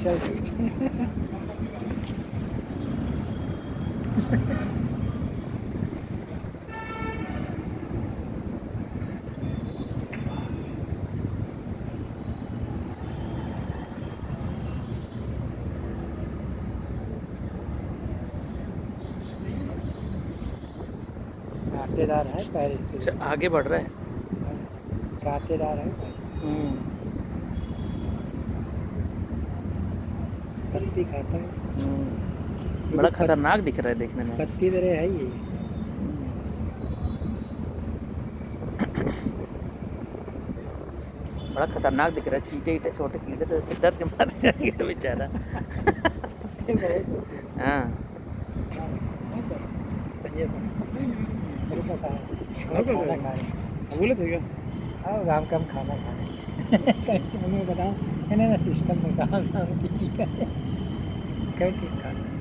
चल रही कांटेदार है पैर इसके। अच्छा, आगे बढ़ रहा है। कांटेदार है पैर। पत्ती खाता है। बड़ा खतरनाक दिख रहा है देखने में। पत्ती तरह है ये। बड़ा खतरनाक दिख रहा है। चीटे ईटे छोटे कीड़े तो ऐसे डर के मर जाएंगे बेचारा। हाँ सही है सर। मेरे पास आया खाना खाने बोले थे क्या? हाँ गाँव का हम खाना खाने मम्मी बताओ इन्हें ना सिस्टम में कहा ठीक है क्या ठीक खाना।